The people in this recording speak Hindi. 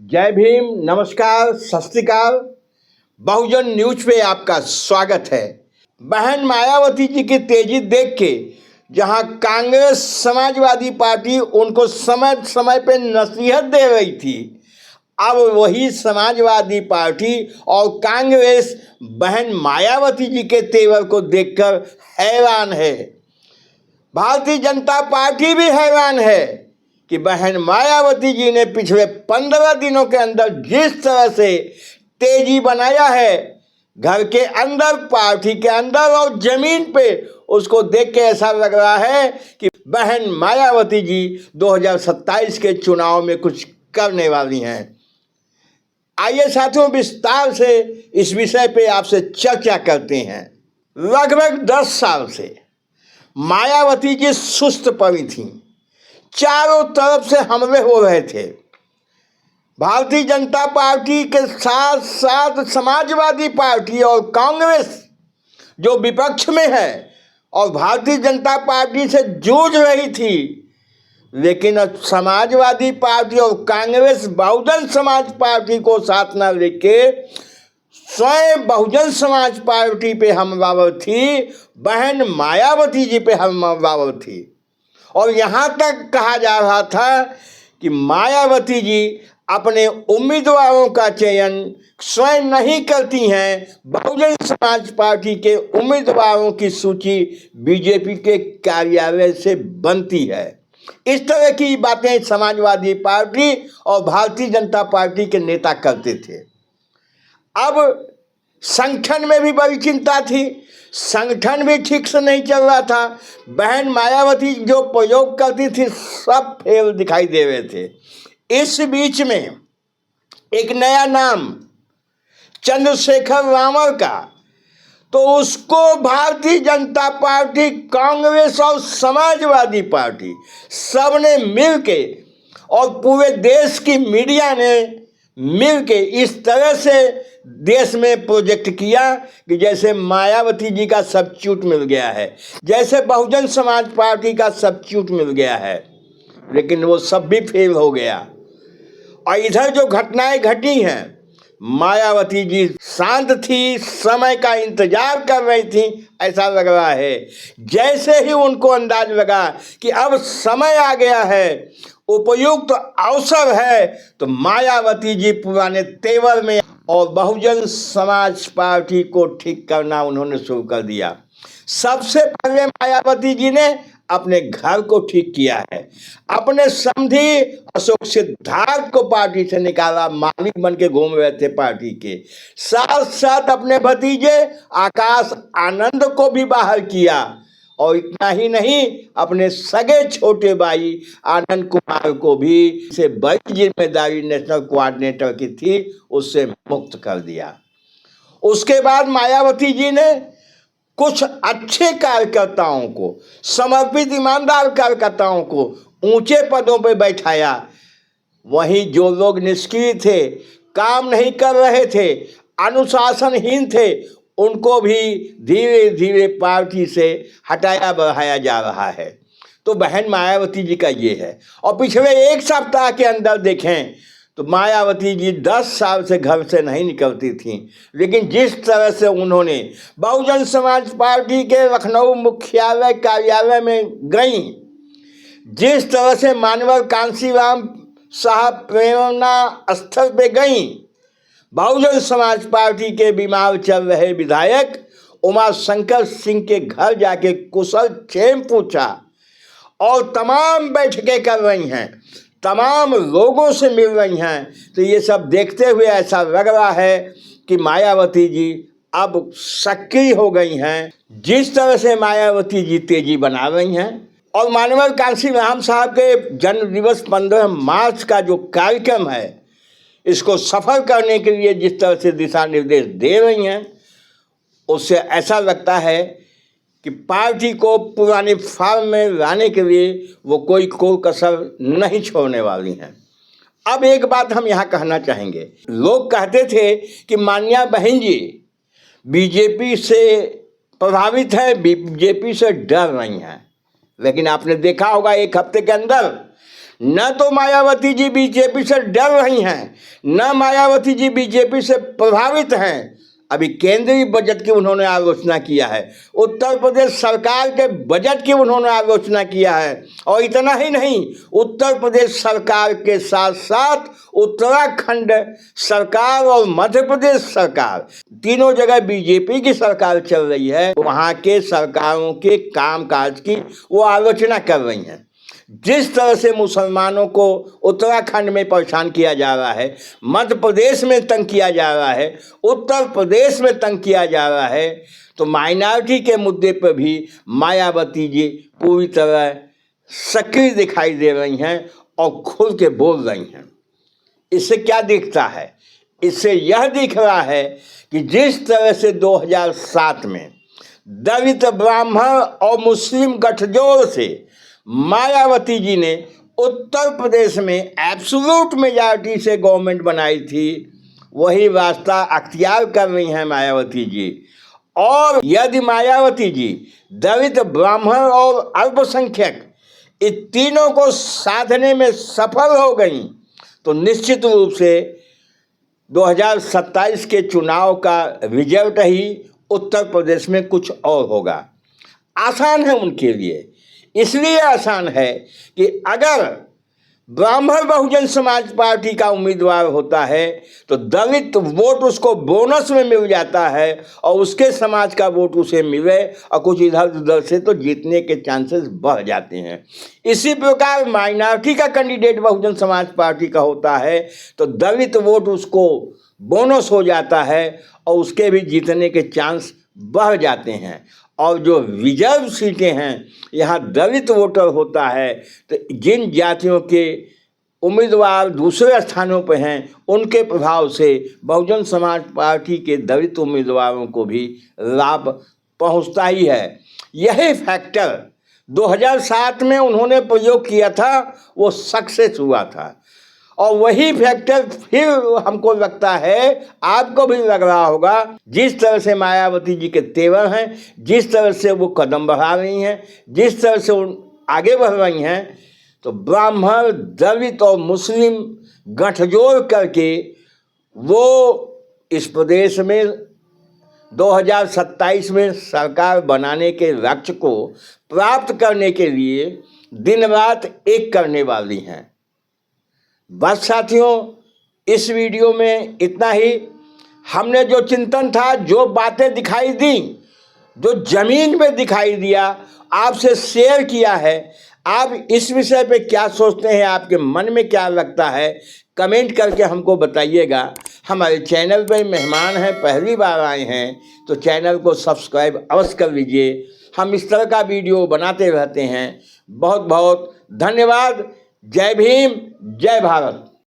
जय भीम, नमस्कार, सत श्री अकाल। बहुजन न्यूज पे आपका स्वागत है। बहन मायावती जी की तेजी देख के जहां कांग्रेस समाजवादी पार्टी उनको समय समय पे नसीहत दे रही थी, अब वही समाजवादी पार्टी और कांग्रेस बहन मायावती जी के तेवर को देखकर हैरान है। भारतीय जनता पार्टी भी हैरान है कि बहन मायावती जी ने पिछले 15 दिनों के अंदर जिस तरह से तेजी बनाया है, घर के अंदर, पार्टी के अंदर और जमीन पे, उसको देख के ऐसा लग रहा है कि बहन मायावती जी 2027 के चुनाव में कुछ करने वाली हैं। आइए साथियों, विस्तार से इस विषय पे आपसे चर्चा करते हैं। लगभग 10 साल से मायावती जी सुस्त पड़ी थीं। चारों तरफ से हमले हो रहे थे। भारतीय जनता पार्टी के साथ साथ समाजवादी पार्टी और कांग्रेस जो विपक्ष में है और भारतीय जनता पार्टी से जूझ रही थी, लेकिन समाजवादी पार्टी और कांग्रेस बहुजन समाज पार्टी को साथ न लेके स्वयं बहुजन समाज पार्टी पे हमलावर थी। बहन मायावती जी पे हमलावर थी और यहाँ तक कहा जा रहा था कि मायावती जी अपने उम्मीदवारों का चयन स्वयं नहीं करती हैं, बहुजन समाज पार्टी के उम्मीदवारों की सूची बीजेपी के कार्यालय से बनती है। इस तरह की बातें समाजवादी पार्टी और भारतीय जनता पार्टी के नेता करते थे। अब संगठन में भी बड़ी चिंता थी, संगठन भी ठीक से नहीं चल रहा था। बहन मायावती जो प्रयोग करती थी सब फेल दिखाई दे रहे थे। इस बीच में एक नया नाम चंद्रशेखर रावण का, तो उसको भारतीय जनता पार्टी, कांग्रेस और समाजवादी पार्टी सबने मिलके और पूरे देश की मीडिया ने मिलके इस तरह से देश में प्रोजेक्ट किया कि जैसे मायावती जी का सब्स्टिट्यूट मिल गया है, जैसे बहुजन समाज पार्टी का सब्स्टिट्यूट मिल गया है, लेकिन वो सब भी फेल हो गया। और इधर जो घटनाएं घटी हैं, मायावती जी शांत थी, समय का इंतजार कर रही थी। ऐसा लग रहा है जैसे ही उनको अंदाज लगा कि अब समय आ गया है, उपयुक्त अवसर है, तो मायावती जी पुराने तेवर में और बहुजन समाज पार्टी को ठीक करना उन्होंने शुरू कर दिया। सबसे पहले मायावती जी ने अपने घर को ठीक किया है। अपने समधी अशोक सिद्धार्थ को पार्टी से निकाला, मालिक बन के घूम रहे थे पार्टी के। साथ साथ अपने भतीजे आकाश आनंद को भी बाहर किया और इतना ही नहीं, अपने सगे छोटे भाई आनंद कुमार को भी से बड़ी जिम्मेदारी नेशनल कोऑर्डिनेटर की थी, उससे मुक्त कर दिया। उसके बाद मायावती जी ने कुछ अच्छे कार्यकर्ताओं को, समर्पित ईमानदार कार्यकर्ताओं को ऊंचे पदों पर बैठाया। वहीं जो लोग निष्क्रिय थे, काम नहीं कर रहे थे, अनुशासनहीन थे, उनको भी धीरे धीरे पार्टी से हटाया बढ़ाया जा रहा है। तो बहन मायावती जी का ये है। और पिछले एक सप्ताह के अंदर देखें तो मायावती जी 10 साल से घर से नहीं निकलती थीं, लेकिन जिस तरह से उन्होंने बहुजन समाज पार्टी के लखनऊ मुख्यालय कार्यालय में गईं, जिस तरह से मानवर कांशीराम साहब प्रेरणा स्थल पे गईं, बहुजन समाज पार्टी के बीमार चल रहे विधायक उमा शंकर सिंह के घर जाके कुशल क्षेम पूछा और तमाम बैठकें कर रही हैं, तमाम लोगों से मिल रही हैं, तो ये सब देखते हुए ऐसा लग रहा है कि मायावती जी अब सक्रिय हो गई हैं। जिस तरह से मायावती जी तेजी बना रही हैं और मानवर कांशीराम साहब के जन्म दिवस 15 मार्च का जो कार्यक्रम है, इसको सफल करने के लिए जिस तरह से दिशा निर्देश दे रही हैं, उससे ऐसा लगता है कि पार्टी को पुरानी फॉर्म में लाने के लिए वो कोई कसर नहीं छोड़ने वाली हैं। अब एक बात हम यहाँ कहना चाहेंगे। लोग कहते थे कि मान्या बहन जी बीजेपी से प्रभावित है, बीजेपी से डर रही हैं, लेकिन आपने देखा होगा एक हफ्ते के अंदर न तो मायावती जी बीजेपी से डर रही हैं, न मायावती जी बीजेपी से प्रभावित हैं। अभी केंद्रीय बजट की उन्होंने आलोचना किया है, उत्तर प्रदेश सरकार के बजट की उन्होंने आलोचना किया है, और इतना ही नहीं, उत्तर प्रदेश सरकार के साथ साथ उत्तराखंड सरकार और मध्य प्रदेश सरकार, तीनों जगह बीजेपी की सरकार चल रही है, वहाँ के सरकारों के कामकाज की वो आलोचना कर रही हैं। जिस तरह से मुसलमानों को उत्तराखंड में परेशान किया जा रहा है, मध्य प्रदेश में तंग किया जा रहा है, उत्तर प्रदेश में तंग किया जा रहा है, तो माइनॉरिटी के मुद्दे पर भी मायावती जी पूरी तरह सक्रिय दिखाई दे रही हैं और खुल के बोल रही हैं। इससे क्या दिखता है? इससे यह दिख रहा है कि जिस तरह से 2007 में दलित, ब्राह्मण और मुस्लिम गठजोड़ से मायावती जी ने उत्तर प्रदेश में एब्सोल्यूट मेजॉरिटी से गवर्नमेंट बनाई थी, वही रास्ता अख्तियार कर रही हैं मायावती जी। और यदि मायावती जी दलित, ब्राह्मण और अल्पसंख्यक इन तीनों को साधने में सफल हो गई तो निश्चित रूप से 2027 के चुनाव का रिजल्ट ही उत्तर प्रदेश में कुछ और होगा। आसान है उनके लिए, इसलिए आसान है कि अगर ब्राह्मण बहुजन समाज पार्टी का उम्मीदवार होता है तो दलित वोट उसको बोनस में मिल जाता है और उसके समाज का वोट उसे मिले और कुछ इधर उधर से तो जीतने के चांसेस बढ़ जाते हैं। इसी प्रकार माइनॉरिटी का कैंडिडेट बहुजन समाज पार्टी का होता है तो दलित वोट उसको बोनस हो जाता है और उसके भी जीतने के चांस बढ़ जाते हैं। और जो रिजर्व सीटें हैं, यहाँ दलित वोटर होता है तो जिन जातियों के उम्मीदवार दूसरे स्थानों पर हैं उनके प्रभाव से बहुजन समाज पार्टी के दलित उम्मीदवारों को भी लाभ पहुँचता ही है। यही फैक्टर 2007 में उन्होंने प्रयोग किया था, वो सक्सेस हुआ था, और वही फैक्टर फिर हमको लगता है, आपको भी लग रहा होगा, जिस तरह से मायावती जी के तेवर हैं, जिस तरह से वो कदम बढ़ा रही हैं, जिस तरह से आगे बढ़ रही हैं, तो ब्राह्मण, दलित और मुस्लिम गठजोड़ करके वो इस प्रदेश में 2027 में सरकार बनाने के लक्ष्य को प्राप्त करने के लिए दिन रात एक करने वाली हैं। बस साथियों, इस वीडियो में इतना ही। हमने जो चिंतन था, जो बातें दिखाई दी, जो जमीन पे दिखाई दिया, आपसे शेयर किया है। आप इस विषय पे क्या सोचते हैं, आपके मन में क्या लगता है, कमेंट करके हमको बताइएगा। हमारे चैनल पे मेहमान हैं, पहली बार आए हैं तो चैनल को सब्सक्राइब अवश्य कर लीजिए। हम इस तरह का वीडियो बनाते रहते हैं। बहुत बहुत धन्यवाद। जय भीम, जय भारत।